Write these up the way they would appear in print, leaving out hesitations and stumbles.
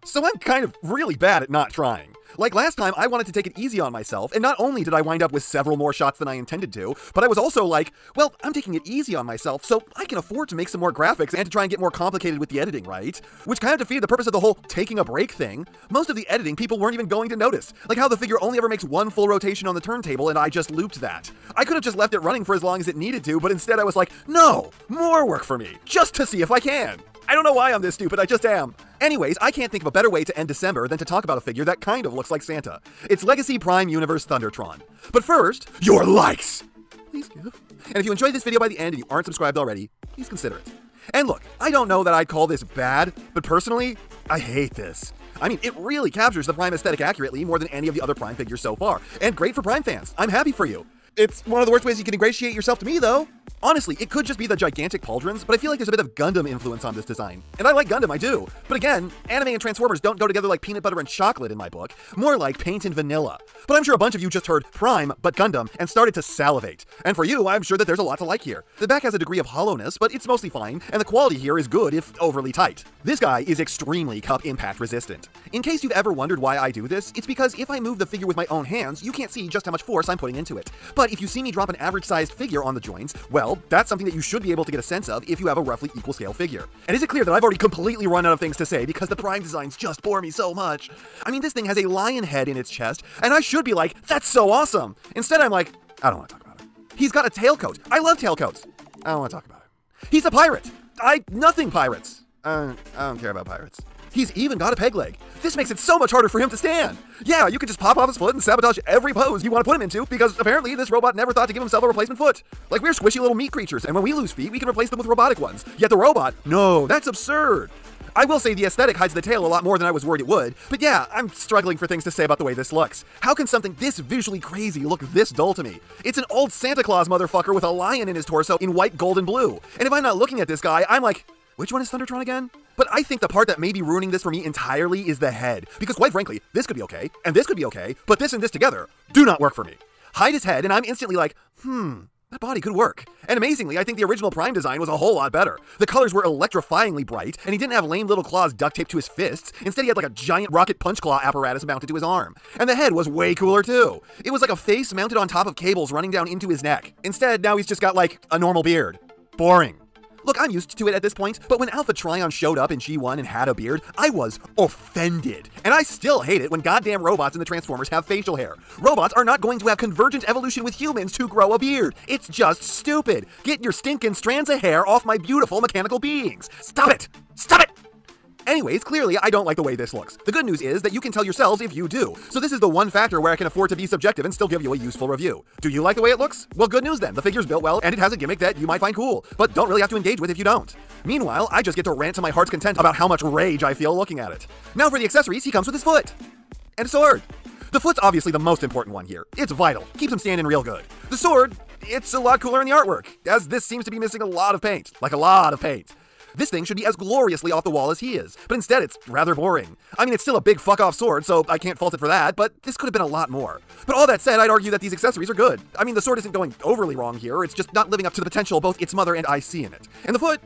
So I'm kind of really bad at not trying. Like last time, I wanted to take it easy on myself, and not only did I wind up with several more shots than I intended to, but I was also like, well, I'm taking it easy on myself, so I can afford to make some more graphics and to try and get more complicated with the editing, right? Which kind of defeated the purpose of the whole taking a break thing. Most of the editing people weren't even going to notice, like how the figure only ever makes one full rotation on the turntable and I just looped that. I could have just left it running for as long as it needed to, but instead I was like, no, more work for me, just to see if I can. I don't know why I'm this stupid, I just am. Anyways, I can't think of a better way to end December than to talk about a figure that kind of looks like Santa. It's Legacy Prime Universe Thundertron. But first, your likes! Please give. And if you enjoyed this video by the end and you aren't subscribed already, please consider it. And look, I don't know that I'd call this bad, but personally, I hate this. I mean, it really captures the Prime aesthetic accurately more than any of the other Prime figures so far. And great for Prime fans. I'm happy for you. It's one of the worst ways you can ingratiate yourself to me, though. Honestly, it could just be the gigantic pauldrons, but I feel like there's a bit of Gundam influence on this design. And I like Gundam, I do. But again, anime and Transformers don't go together like peanut butter and chocolate in my book. More like paint and vanilla. But I'm sure a bunch of you just heard Prime, but Gundam, and started to salivate. And for you, I'm sure that there's a lot to like here. The back has a degree of hollowness, but it's mostly fine, and the quality here is good if overly tight. This guy is extremely cup impact resistant. In case you've ever wondered why I do this, it's because if I move the figure with my own hands, you can't see just how much force I'm putting into it. But if you see me drop an average-sized figure on the joints, well, that's something that you should be able to get a sense of if you have a roughly equal scale figure. And is it clear that I've already completely run out of things to say because the Prime designs just bore me so much? I mean, this thing has a lion head in its chest, and I should be like, that's so awesome! Instead, I'm like, I don't want to talk about it. He's got a tailcoat. I love tailcoats. I don't want to talk about it. He's a pirate. Nothing pirates. I don't care about pirates. He's even got a peg leg. This makes it so much harder for him to stand. Yeah, you could just pop off his foot and sabotage every pose you want to put him into because apparently this robot never thought to give himself a replacement foot. Like, we're squishy little meat creatures, and when we lose feet, we can replace them with robotic ones. Yet the robot, no, that's absurd. I will say the aesthetic hides the tail a lot more than I was worried it would, but yeah, I'm struggling for things to say about the way this looks. How can something this visually crazy look this dull to me? It's an old Santa Claus motherfucker with a lion in his torso in white, gold, and blue. And if I'm not looking at this guy, I'm like, which one is Thundertron again? But I think the part that may be ruining this for me entirely is the head. Because quite frankly, this could be okay, and this could be okay, but this and this together do not work for me. Hide his head, and I'm instantly like, that body could work. And amazingly, I think the original Prime design was a whole lot better. The colors were electrifyingly bright, and he didn't have lame little claws duct taped to his fists. Instead, he had like a giant rocket punch claw apparatus mounted to his arm. And the head was way cooler too. It was like a face mounted on top of cables running down into his neck. Instead, now he's just got like a normal beard. Boring. Look, I'm used to it at this point, but when Alpha Trion showed up in G1 and had a beard, I was offended. And I still hate it when goddamn robots in the Transformers have facial hair. Robots are not going to have convergent evolution with humans to grow a beard. It's just stupid. Get your stinking strands of hair off my beautiful mechanical beings. Stop it! Stop it! Anyways, clearly, I don't like the way this looks. The good news is that you can tell yourselves if you do. So this is the one factor where I can afford to be subjective and still give you a useful review. Do you like the way it looks? Well, good news then. The figure's built well, and it has a gimmick that you might find cool, but don't really have to engage with if you don't. Meanwhile, I just get to rant to my heart's content about how much rage I feel looking at it. Now for the accessories, he comes with his foot. And a sword. The foot's obviously the most important one here. It's vital. Keeps him standing real good. The sword, it's a lot cooler in the artwork, as this seems to be missing a lot of paint. Like a lot of paint. This thing should be as gloriously off the wall as he is, but instead it's rather boring. I mean, it's still a big fuck-off sword, so I can't fault it for that, but this could have been a lot more. But all that said, I'd argue that these accessories are good. I mean, the sword isn't going overly wrong here, it's just not living up to the potential both its mother and I see in it. And the foot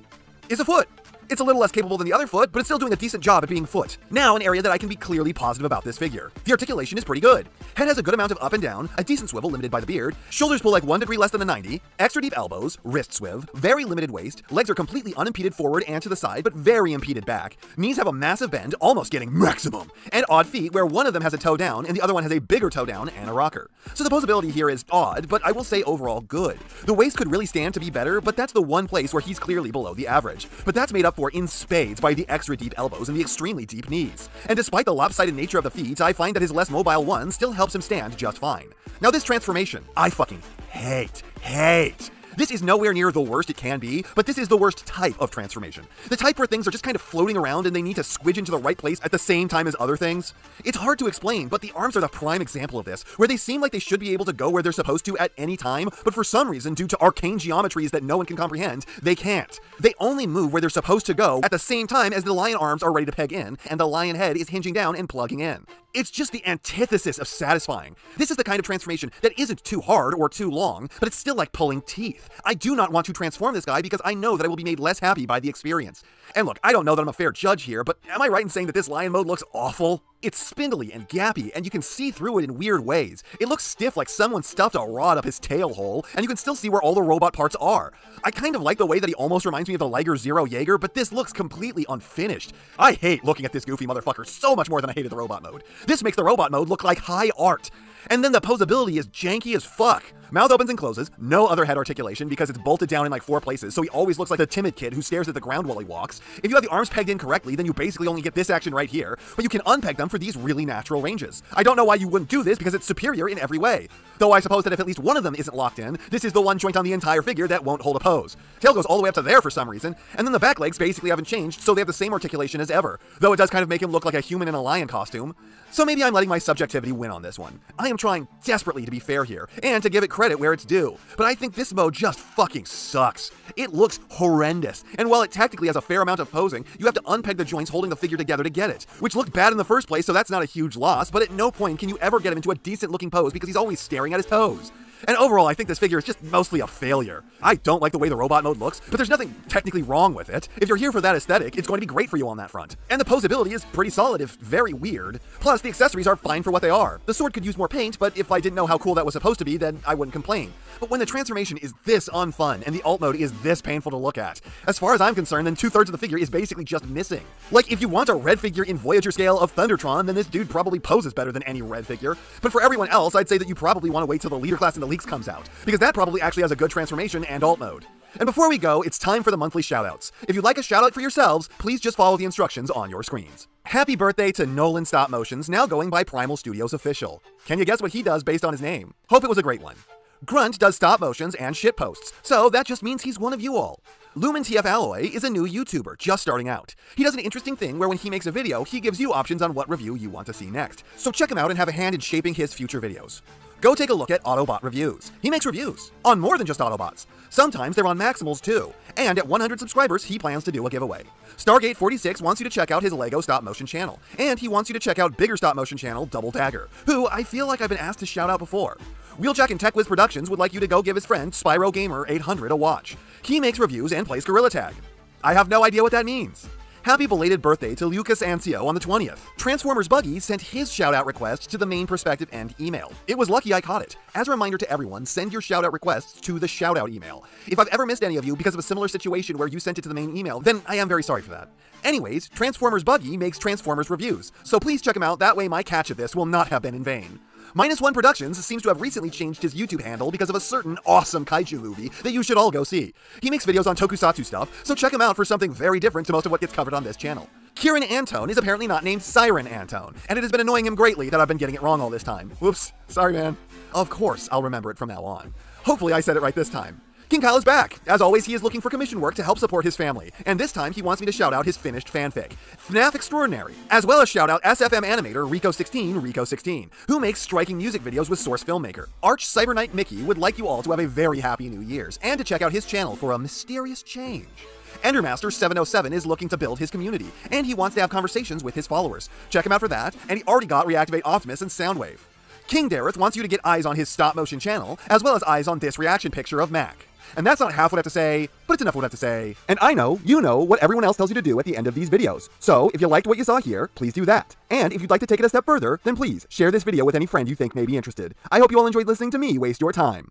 is a foot. It's a little less capable than the other foot, but it's still doing a decent job at being foot. Now, an area that I can be clearly positive about this figure. The articulation is pretty good. Head has a good amount of up and down, a decent swivel limited by the beard, shoulders pull like 1 degree less than the 90, extra deep elbows, wrist swiv, very limited waist, legs are completely unimpeded forward and to the side, but very impeded back, knees have a massive bend, almost getting maximum, and odd feet where one of them has a toe down and the other one has a bigger toe down and a rocker. So the posability here is odd, but I will say overall good. The waist could really stand to be better, but that's the one place where he's clearly below the average. But that's made up for in spades by the extra deep elbows and the extremely deep knees. And despite the lopsided nature of the feet, I find that his less mobile one still helps him stand just fine. Now this transformation, I fucking hate. This is nowhere near the worst it can be, but this is the worst type of transformation. The type where things are just kind of floating around and they need to squidge into the right place at the same time as other things. It's hard to explain, but the arms are the prime example of this, where they seem like they should be able to go where they're supposed to at any time, but for some reason, due to arcane geometries that no one can comprehend, they can't. They only move where they're supposed to go at the same time as the lion arms are ready to peg in, and the lion head is hinging down and plugging in. It's just the antithesis of satisfying. This is the kind of transformation that isn't too hard or too long, but it's still like pulling teeth. death. I do not want to transform this guy because I know that I will be made less happy by the experience. And look, I don't know that I'm a fair judge here, but am I right in saying that this lion mode looks awful? It's spindly and gappy, and you can see through it in weird ways. It looks stiff like someone stuffed a rod up his tail hole, and you can still see where all the robot parts are. I kind of like the way that he almost reminds me of the Liger Zero Jaeger, but this looks completely unfinished. I hate looking at this goofy motherfucker so much more than I hated the robot mode. This makes the robot mode look like high art. And then the posability is janky as fuck. Mouth opens and closes, no other head articulation because it's bolted down in like 4 places, so he always looks like the timid kid who stares at the ground while he walks. If you have the arms pegged in correctly, then you basically only get this action right here, but you can unpeg them for these really natural ranges. I don't know why you wouldn't do this because it's superior in every way. Though I suppose that if at least one of them isn't locked in, this is the one joint on the entire figure that won't hold a pose. Tail goes all the way up to there for some reason, and then the back legs basically haven't changed, so they have the same articulation as ever, though it does kind of make him look like a human in a lion costume. So maybe I'm letting my subjectivity win on this one. I am trying desperately to be fair here, and to give it credit where it's due, but I think this mode just fucking sucks. It looks horrendous, and while it technically has a fair amount of posing, you have to unpeg the joints holding the figure together to get it, which looked bad in the first place, so that's not a huge loss, but at no point can you ever get him into a decent looking pose because he's always staring at his toes. And overall, I think this figure is just mostly a failure. I don't like the way the robot mode looks, but there's nothing technically wrong with it. If you're here for that aesthetic, it's going to be great for you on that front. And the posability is pretty solid, if very weird. Plus, the accessories are fine for what they are. The sword could use more paint, but if I didn't know how cool that was supposed to be, then I wouldn't complain. But when the transformation is this unfun, and the alt mode is this painful to look at, as far as I'm concerned, then 2/3 of the figure is basically just missing. Like, if you want a red figure in Voyager scale of Thundertron, then this dude probably poses better than any red figure. But for everyone else, I'd say that you probably want to wait till the leader class in the leaks comes out, because that probably actually has a good transformation and alt mode. And before we go, it's time for the monthly shoutouts. If you'd like a shoutout for yourselves, please just follow the instructions on your screens. Happy birthday to Nolan Stop Motions, now going by Primal Studios Official. Can you guess what he does based on his name? Hope it was a great one. Grunt does stop motions and shitposts, so that just means he's one of you all. Lumen TF Alloy is a new YouTuber just starting out. He does an interesting thing where when he makes a video, he gives you options on what review you want to see next. So check him out and have a hand in shaping his future videos. Go take a look at Autobot Reviews. He makes reviews on more than just Autobots. Sometimes they're on Maximals too. And at 100 subscribers, he plans to do a giveaway. Stargate 46 wants you to check out his Lego stop motion channel. And he wants you to check out bigger stop motion channel, Double Dagger, who I feel like I've been asked to shout out before. Wheeljack and TechWiz Productions would like you to go give his friend Spyro Gamer 800 a watch. He makes reviews and plays Gorilla Tag. I have no idea what that means. Happy belated birthday to Lucas Ancio on the 20th. Transformers Buggie sent his shoutout request to the main PerspectiveEnd email. It was lucky I caught it. As a reminder to everyone, send your shoutout requests to the shoutout email. If I've ever missed any of you because of a similar situation where you sent it to the main email, then I am very sorry for that. Anyways, Transformers Buggie makes Transformers reviews, so please check him out, that way my catch of this will not have been in vain. -1 Productions seems to have recently changed his YouTube handle because of a certain awesome kaiju movie that you should all go see. He makes videos on tokusatsu stuff, so check him out for something very different to most of what gets covered on this channel. Kieran Antone is apparently not named Siren Antone, and it has been annoying him greatly that I've been getting it wrong all this time. Whoops, sorry man. Of course, I'll remember it from now on. Hopefully I said it right this time. King Kyle is back. As always, he is looking for commission work to help support his family, and this time he wants me to shout out his finished fanfic, FNAF Extraordinary, as well as shout out SFM animator Riko16, who makes striking music videos with Source Filmmaker. Arch Cybernight Micky would like you all to have a very happy New Year's, and to check out his channel for a mysterious change. Endermaster 707 is looking to build his community, and he wants to have conversations with his followers. Check him out for that, and he already got Reactivate Optimus and Soundwave. King Dareth wants you to get eyes on his stop-motion channel, as well as eyes on this reaction picture of Mac. And that's not half what I have to say, but it's enough what I have to say. And I know, you know, what everyone else tells you to do at the end of these videos. So, if you liked what you saw here, please do that. And if you'd like to take it a step further, then please, share this video with any friend you think may be interested. I hope you all enjoyed listening to me waste your time.